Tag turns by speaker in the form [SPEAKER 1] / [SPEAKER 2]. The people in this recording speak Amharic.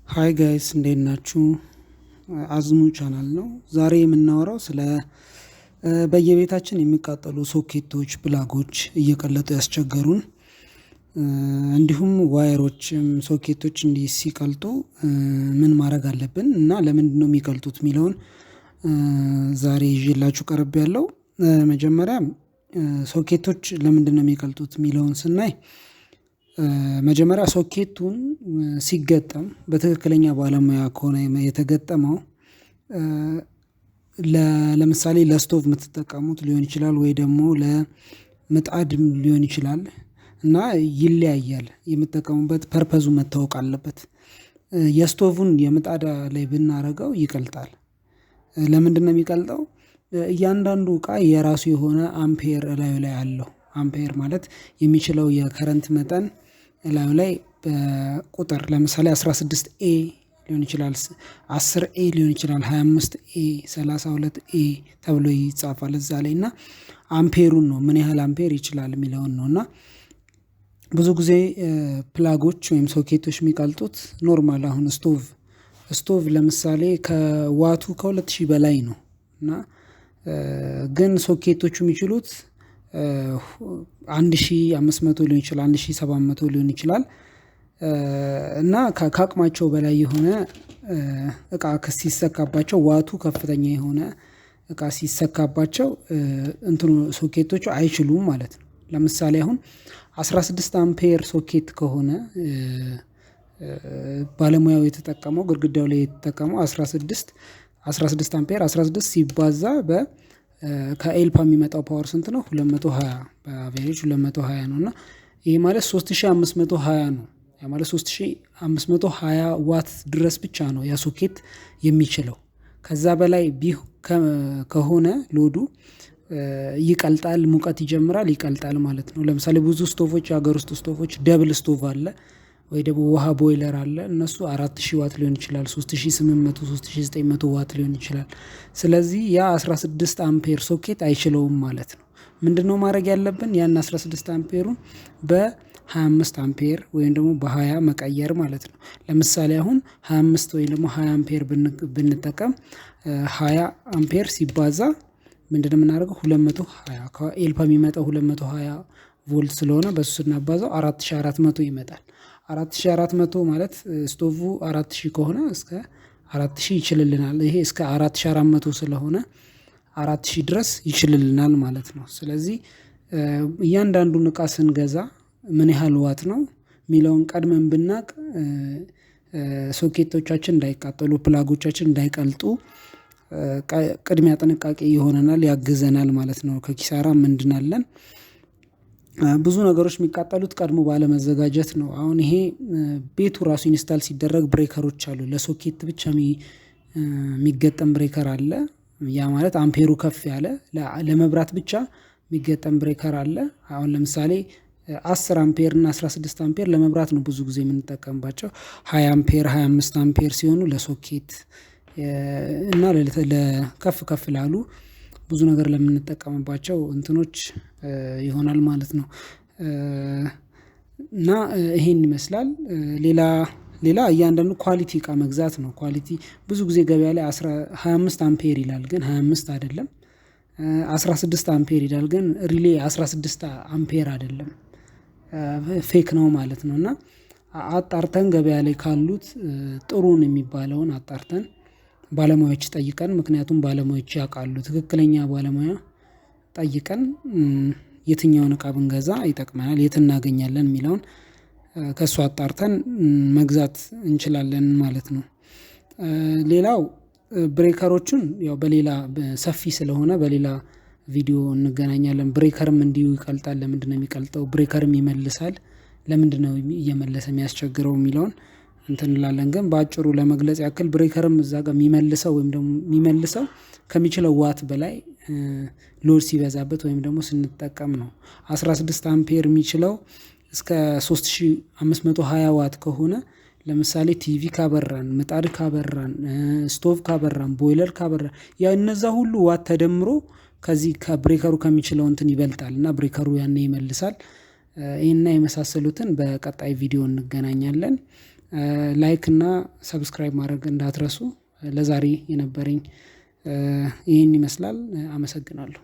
[SPEAKER 1] ሃይ ጋይስ እንዴት ናችሁ? አዝሙ ቻናል ነው። ዛሬ የምናወራው ስለ በየቤታችን የሚቃጠሉ ሶኬቶች፣ ፕላጎች እየቀለጡ ያስቸገሩን እንዲሁም ዋየሮችም ሶኬቶች እንዲህ ሲቀልጡ ምን ማድረግ አለብን እና ለምንድነው የሚቀልጡት የሚለውን ዛሬ ይዤላችሁ ቀርቤያለሁ። መጀመሪያ ሶኬቶች ለምንድነው የሚቀልጡት የሚለውን ስናይ መጀመሪያ ሶኬቱን ሲገጠም በትክክለኛ ባለሙያ ከሆነ የተገጠመው ለምሳሌ ለስቶቭ የምትጠቀሙት ሊሆን ይችላል ወይ ደግሞ ለምጣድ ሊሆን ይችላል እና ይለያያል። የምትጠቀሙበት ፐርፐዙ መታወቅ አለበት። የስቶቭን የምጣድ ላይ ብናደርገው ይቀልጣል። ለምንድነው የሚቀልጠው? እያንዳንዱ እቃ የራሱ የሆነ አምፔር እላዩ ላይ አለው። አምፔር ማለት የሚችለው የከረንት መጠን እላዩ ላይ በቁጥር ለምሳሌ 16A ሊሆን ይችላል፣ 10A ሊሆን ይችላል፣ 25A፣ 32A ተብሎ ይጻፋል እዛ ላይ እና አምፔሩን ነው ምን ያህል አምፔር ይችላል የሚለውን ነው። እና ብዙ ጊዜ ፕላጎች ወይም ሶኬቶች የሚቀልጡት ኖርማል አሁን ስቶቭ ለምሳሌ ከዋቱ ከ2000 በላይ ነው እና ግን ሶኬቶቹ የሚችሉት 1500 ሊሆን ይችላል፣ 1700 ሊሆን ይችላል እና ከአቅማቸው በላይ የሆነ እቃ ሲሰካባቸው ዋቱ ከፍተኛ የሆነ እቃ ሲሰካባቸው እንትኑ ሶኬቶቹ አይችሉም ማለት ነው። ለምሳሌ አሁን 16 አምፔር ሶኬት ከሆነ ባለሙያው የተጠቀመው ግድግዳው ላይ የተጠቀመው 16 አምፔር 16 ሲባዛ ከኤልፓ የሚመጣው ፓወር ስንት ነው? 220 በአቬሬጅ 220 ነው እና ይሄ ማለት 3520 ነው። ያ ማለት 3520 ዋት ድረስ ብቻ ነው ያ ሶኬት የሚችለው። ከዛ በላይ ከሆነ ሎዱ ይቀልጣል፣ ሙቀት ይጀምራል፣ ይቀልጣል ማለት ነው። ለምሳሌ ብዙ ስቶቮች፣ የሀገር ውስጥ ስቶቮች ደብል ስቶቭ አለ ወይ ደግሞ ውሃ ቦይለር አለ። እነሱ 4000 ዋት ሊሆን ይችላል፣ 3800 3900 ዋት ሊሆን ይችላል። ስለዚህ ያ 16 አምፔር ሶኬት አይችለውም ማለት ነው። ምንድነው ማድረግ ያለብን? ያን 16 አምፔሩን በ25 አምፔር ወይም ደግሞ በ20 መቀየር ማለት ነው። ለምሳሌ አሁን 25 ወይም ደግሞ 20 አምፔር ብንጠቀም 20 አምፔር ሲባዛ ምንድነው የምናደርገው? 220 ከኤልፓ የሚመጣው 220 ቮልት ስለሆነ በሱ ስናባዛው 4400 ይመጣል። 4400 ማለት ስቶቭ 4000 ከሆነ እስከ 4000 ይችልልናል። ይሄ እስከ 4400 ስለሆነ 4000 ድረስ ይችልልናል ማለት ነው። ስለዚህ እያንዳንዱን እቃ ስንገዛ ምን ያህል ዋት ነው የሚለውን ቀድመን ብናቅ ሶኬቶቻችን እንዳይቃጠሉ፣ ፕላጎቻችን እንዳይቀልጡ ቅድሚያ ጥንቃቄ ይሆነናል፣ ያግዘናል ማለት ነው። ከኪሳራም እንድናለን። ብዙ ነገሮች የሚቃጠሉት ቀድሞ ባለመዘጋጀት ነው። አሁን ይሄ ቤቱ ራሱ ኢንስታል ሲደረግ ብሬከሮች አሉ። ለሶኬት ብቻ የሚገጠም ብሬከር አለ። ያ ማለት አምፔሩ ከፍ ያለ ለመብራት ብቻ የሚገጠም ብሬከር አለ። አሁን ለምሳሌ 10 አምፔር እና 16 አምፔር ለመብራት ነው ብዙ ጊዜ የምንጠቀምባቸው። 20 አምፔር 25 አምፔር ሲሆኑ ለሶኬት እና ለከፍ ከፍ ላሉ ብዙ ነገር ለምንጠቀምባቸው እንትኖች ይሆናል ማለት ነው። እና ይሄን ይመስላል። ሌላ እያንዳንዱ ኳሊቲ እቃ መግዛት ነው። ኳሊቲ ብዙ ጊዜ ገበያ ላይ 25 አምፔር ይላል ግን 25 አይደለም። 16 አምፔር ይላል ግን ሪሌ 16 አምፔር አይደለም፣ ፌክ ነው ማለት ነው። እና አጣርተን ገበያ ላይ ካሉት ጥሩን የሚባለውን አጣርተን ባለሙያዎች ጠይቀን፣ ምክንያቱም ባለሙያዎች ያውቃሉ፣ ትክክለኛ ባለሙያ ጠይቀን የትኛውን እቃ ብንገዛ ይጠቅመናል፣ የት እናገኛለን የሚለውን ከሱ አጣርተን መግዛት እንችላለን ማለት ነው። ሌላው ብሬከሮቹን ያው በሌላ ሰፊ ስለሆነ በሌላ ቪዲዮ እንገናኛለን። ብሬከርም እንዲሁ ይቀልጣል። ለምንድነው የሚቀልጠው? ብሬከርም ይመልሳል። ለምንድነው እየመለሰ የሚያስቸግረው የሚለውን እንትን እንላለን። ግን በአጭሩ ለመግለጽ ያክል ብሬከርም እዛ ጋር የሚመልሰው ወይም ደግሞ የሚመልሰው ከሚችለው ዋት በላይ ሎድ ሲበዛበት ወይም ደግሞ ስንጠቀም ነው። 16 አምፔር የሚችለው እስከ 3520 ዋት ከሆነ ለምሳሌ ቲቪ ካበራን፣ ምጣድ ካበራን፣ ስቶቭ ካበራን፣ ቦይለር ካበራን ያ እነዛ ሁሉ ዋት ተደምሮ ከዚህ ከብሬከሩ ከሚችለው እንትን ይበልጣል እና ብሬከሩ ያኔ ይመልሳል። ይሄንና የመሳሰሉትን በቀጣይ ቪዲዮ እንገናኛለን። ላይክ እና ሰብስክራይብ ማድረግ እንዳትረሱ። ለዛሬ የነበረኝ ይህን ይመስላል። አመሰግናለሁ።